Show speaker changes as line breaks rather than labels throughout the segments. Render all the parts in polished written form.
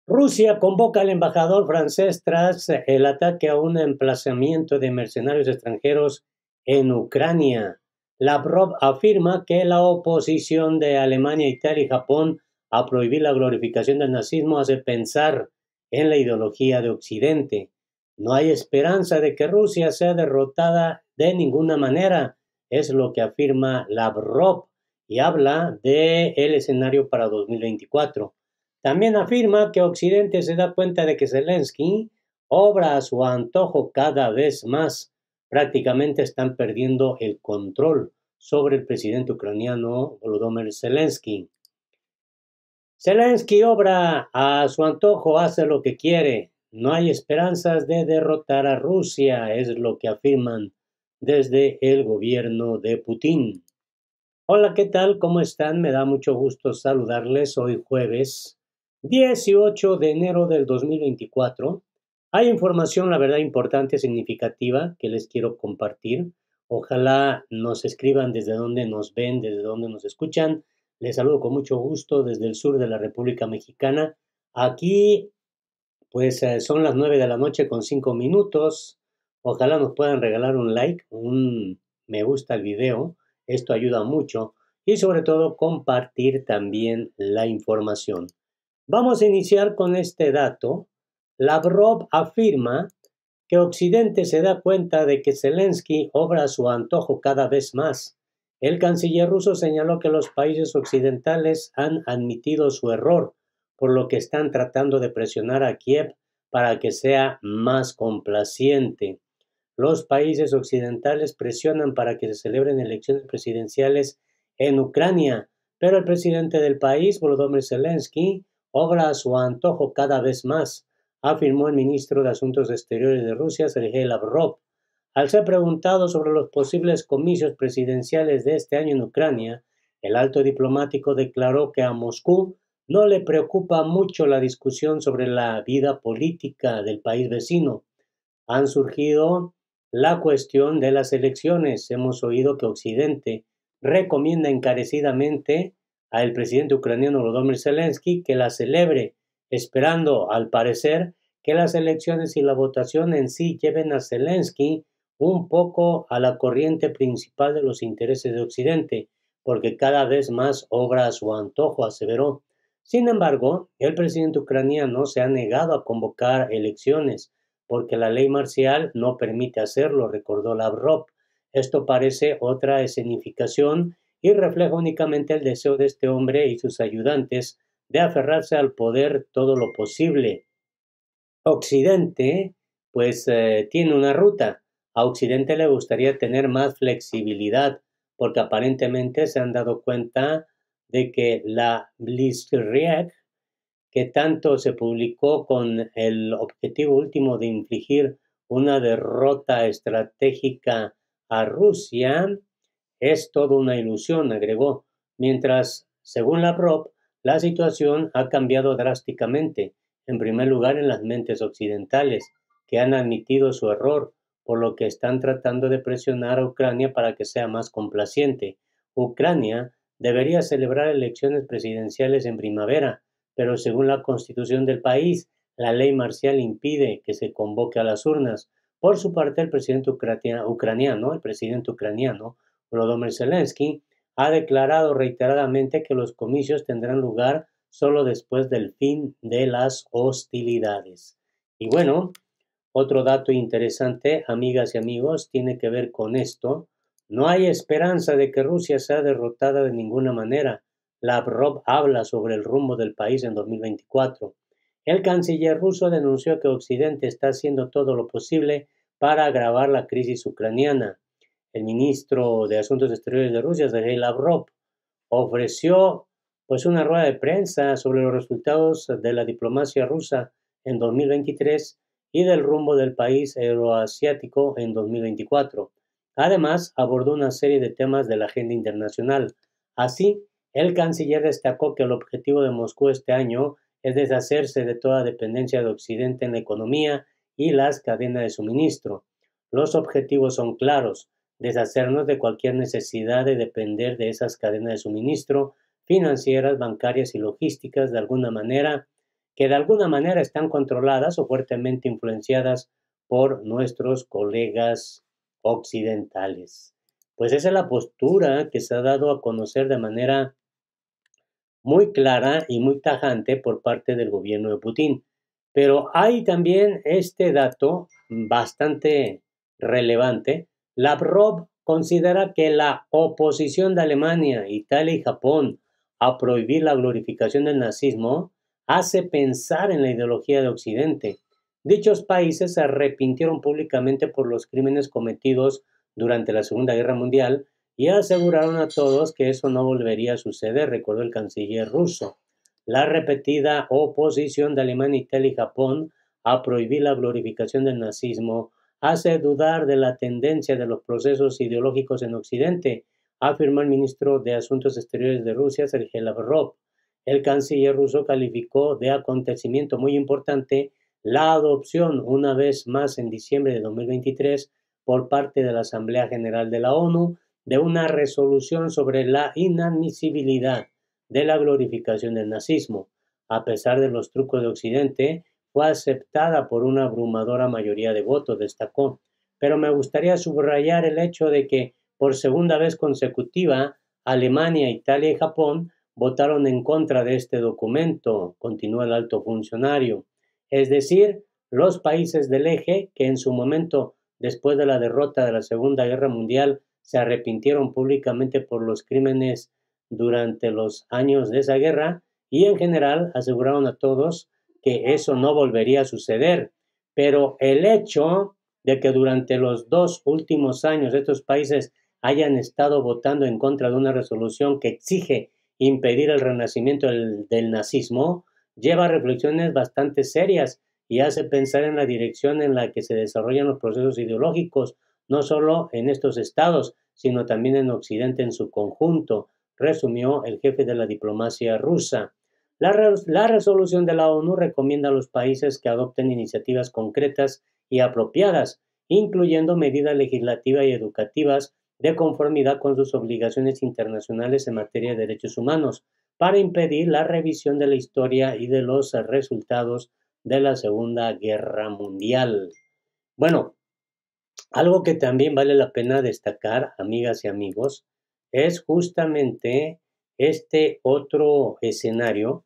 Rusia convoca al embajador francés tras el ataque a un emplazamiento de mercenarios extranjeros en Ucrania. Lavrov afirma que la oposición de Alemania, Italia y Japón a prohibir la glorificación del nazismo hace pensar en la ideología de Occidente. No hay esperanza de que Rusia sea derrotada de ninguna manera, es lo que afirma Lavrov y habla del escenario para 2024. También afirma que Occidente se da cuenta de que Zelensky obra a su antojo cada vez más. Prácticamente están perdiendo el control sobre el presidente ucraniano Volodymyr Zelensky. Zelensky obra a su antojo, hace lo que quiere. No hay esperanzas de derrotar a Rusia, es lo que afirman desde el gobierno de Putin. Hola, ¿qué tal? ¿Cómo están? Me da mucho gusto saludarles hoy jueves 18 de enero del 2024. Hay información, la verdad, importante, significativa que les quiero compartir. Ojalá nos escriban desde donde nos ven, desde donde nos escuchan. Les saludo con mucho gusto desde el sur de la República Mexicana. Aquí, pues, son las 9 de la noche con 5 minutos. Ojalá nos puedan regalar un like, un me gusta al video. Esto ayuda mucho. Y sobre todo compartir también la información. Vamos a iniciar con este dato. Lavrov afirma que Occidente se da cuenta de que Zelensky obra a su antojo cada vez más. El canciller ruso señaló que los países occidentales han admitido su error, por lo que están tratando de presionar a Kiev para que sea más complaciente. Los países occidentales presionan para que se celebren elecciones presidenciales en Ucrania, pero el presidente del país, Volodymyr Zelensky, obra a su antojo cada vez más, afirmó el ministro de Asuntos Exteriores de Rusia, Sergei Lavrov. Al ser preguntado sobre los posibles comicios presidenciales de este año en Ucrania, el alto diplomático declaró que a Moscú no le preocupa mucho la discusión sobre la vida política del país vecino. Han surgido la cuestión de las elecciones. Hemos oído que Occidente recomienda encarecidamente al presidente ucraniano Volodymyr Zelensky que la celebre, esperando, al parecer, que las elecciones y la votación en sí lleven a Zelensky un poco a la corriente principal de los intereses de Occidente, porque cada vez más obra a su antojo, aseveró. Sin embargo, el presidente ucraniano se ha negado a convocar elecciones, porque la ley marcial no permite hacerlo, recordó Lavrov. Esto parece otra escenificación y refleja únicamente el deseo de este hombre y sus ayudantes de aferrarse al poder todo lo posible. Occidente, pues tiene una ruta. A Occidente le gustaría tener más flexibilidad, porque aparentemente se han dado cuenta de que la Blitzkrieg, que tanto se publicó con el objetivo último de infligir una derrota estratégica a Rusia, es toda una ilusión, agregó, mientras, según Lavrov, la situación ha cambiado drásticamente, en primer lugar en las mentes occidentales, que han admitido su error, por lo que están tratando de presionar a Ucrania para que sea más complaciente. Ucrania debería celebrar elecciones presidenciales en primavera, pero según la constitución del país, la ley marcial impide que se convoque a las urnas. Por su parte, el presidente ucraniano, Volodymyr Zelensky, ha declarado reiteradamente que los comicios tendrán lugar solo después del fin de las hostilidades. Y bueno, otro dato interesante, amigas y amigos, tiene que ver con esto. No hay esperanza de que Rusia sea derrotada de ninguna manera. Lavrov habla sobre el rumbo del país en 2024. El canciller ruso denunció que Occidente está haciendo todo lo posible para agravar la crisis ucraniana. El ministro de Asuntos Exteriores de Rusia, Sergei Lavrov, ofreció pues una rueda de prensa sobre los resultados de la diplomacia rusa en 2023 y del rumbo del país euroasiático en 2024. Además, abordó una serie de temas de la agenda internacional. Así, el canciller destacó que el objetivo de Moscú este año es deshacerse de toda dependencia de Occidente en la economía y las cadenas de suministro. Los objetivos son claros: deshacernos de cualquier necesidad de depender de esas cadenas de suministro financieras, bancarias y logísticas de alguna manera, que de alguna manera están controladas o fuertemente influenciadas por nuestros colegas occidentales. Pues esa es la postura que se ha dado a conocer de manera muy clara y muy tajante por parte del gobierno de Putin. Pero hay también este dato bastante relevante. Lavrov considera que la oposición de Alemania, Italia y Japón a prohibir la glorificación del nazismo hace pensar en la ideología de Occidente. Dichos países se arrepintieron públicamente por los crímenes cometidos durante la Segunda Guerra Mundial y aseguraron a todos que eso no volvería a suceder, recordó el canciller ruso. La repetida oposición de Alemania, Italia y Japón a prohibir la glorificación del nazismo hace dudar de la tendencia de los procesos ideológicos en Occidente, afirmó el ministro de Asuntos Exteriores de Rusia, Sergei Lavrov. El canciller ruso calificó de acontecimiento muy importante la adopción, una vez más en diciembre de 2023, por parte de la Asamblea General de la ONU, de una resolución sobre la inadmisibilidad de la glorificación del nazismo. A pesar de los trucos de Occidente, fue aceptada por una abrumadora mayoría de votos, destacó. Pero me gustaría subrayar el hecho de que, por segunda vez consecutiva, Alemania, Italia y Japón votaron en contra de este documento, continúa el alto funcionario. Es decir, los países del eje, que en su momento, después de la derrota de la Segunda Guerra Mundial, se arrepintieron públicamente por los crímenes durante los años de esa guerra y en general aseguraron a todos que eso no volvería a suceder. Pero el hecho de que durante los 2 últimos años estos países hayan estado votando en contra de una resolución que exige impedir el renacimiento del nazismo, lleva a reflexiones bastante serias y hace pensar en la dirección en la que se desarrollan los procesos ideológicos, no solo en estos estados, sino también en Occidente en su conjunto, resumió el jefe de la diplomacia rusa. La resolución de la ONU recomienda a los países que adopten iniciativas concretas y apropiadas, incluyendo medidas legislativas y educativas de conformidad con sus obligaciones internacionales en materia de derechos humanos, para impedir la revisión de la historia y de los resultados de la Segunda Guerra Mundial. Bueno, algo que también vale la pena destacar, amigas y amigos, es justamente este otro escenario.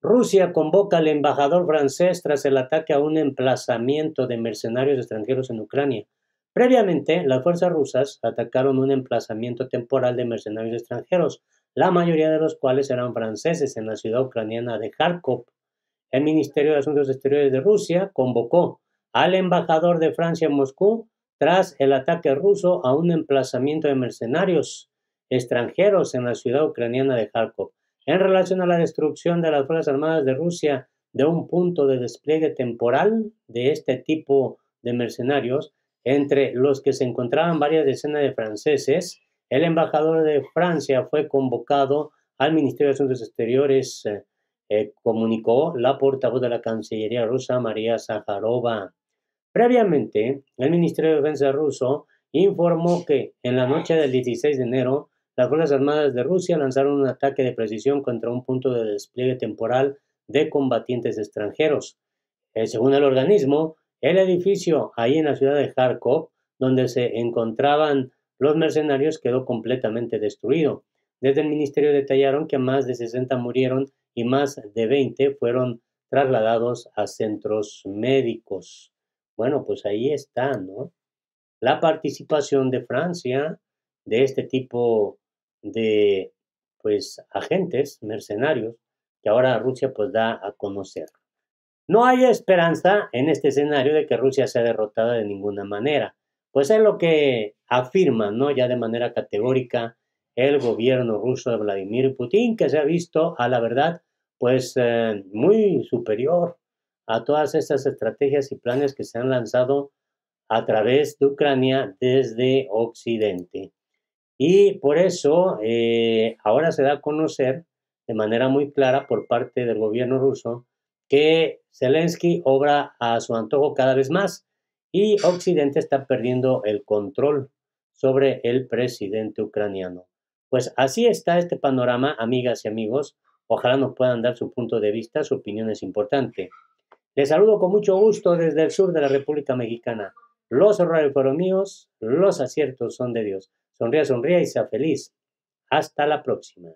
Rusia convoca al embajador francés tras el ataque a un emplazamiento de mercenarios extranjeros en Ucrania. Previamente, las fuerzas rusas atacaron un emplazamiento temporal de mercenarios extranjeros, la mayoría de los cuales eran franceses, en la ciudad ucraniana de Kharkov. El Ministerio de Asuntos Exteriores de Rusia convocó al embajador de Francia en Moscú tras el ataque ruso a un emplazamiento de mercenarios extranjeros en la ciudad ucraniana de Kharkov, en relación a la destrucción de las Fuerzas Armadas de Rusia de un punto de despliegue temporal de este tipo de mercenarios, entre los que se encontraban varias decenas de franceses. El embajador de Francia fue convocado al Ministerio de Asuntos Exteriores, comunicó la portavoz de la Cancillería rusa, María Zakharova. Previamente, el Ministerio de Defensa ruso informó que en la noche del 16 de enero, las Fuerzas Armadas de Rusia lanzaron un ataque de precisión contra un punto de despliegue temporal de combatientes extranjeros. Según el organismo, el edificio ahí en la ciudad de Kharkov, donde se encontraban los mercenarios, quedó completamente destruido. Desde el ministerio detallaron que más de 60 murieron y más de 20 fueron trasladados a centros médicos. Bueno, pues ahí está, ¿no? La participación de Francia, de este tipo de, pues, agentes mercenarios, que ahora Rusia pues da a conocer. No hay esperanza en este escenario de que Rusia sea derrotada de ninguna manera, pues es lo que afirma, ¿no? Ya de manera categórica el gobierno ruso de Vladimir Putin, que se ha visto, a la verdad, pues muy superior a todas estas estrategias y planes que se han lanzado a través de Ucrania desde Occidente. Y por eso ahora se da a conocer de manera muy clara por parte del gobierno ruso que Zelensky obra a su antojo cada vez más y Occidente está perdiendo el control sobre el presidente ucraniano. Pues así está este panorama, amigas y amigos. Ojalá nos puedan dar su punto de vista, su opinión es importante. Les saludo con mucho gusto desde el sur de la República Mexicana. Los errores fueron míos, los aciertos son de Dios. Sonría, sonría y sea feliz. Hasta la próxima.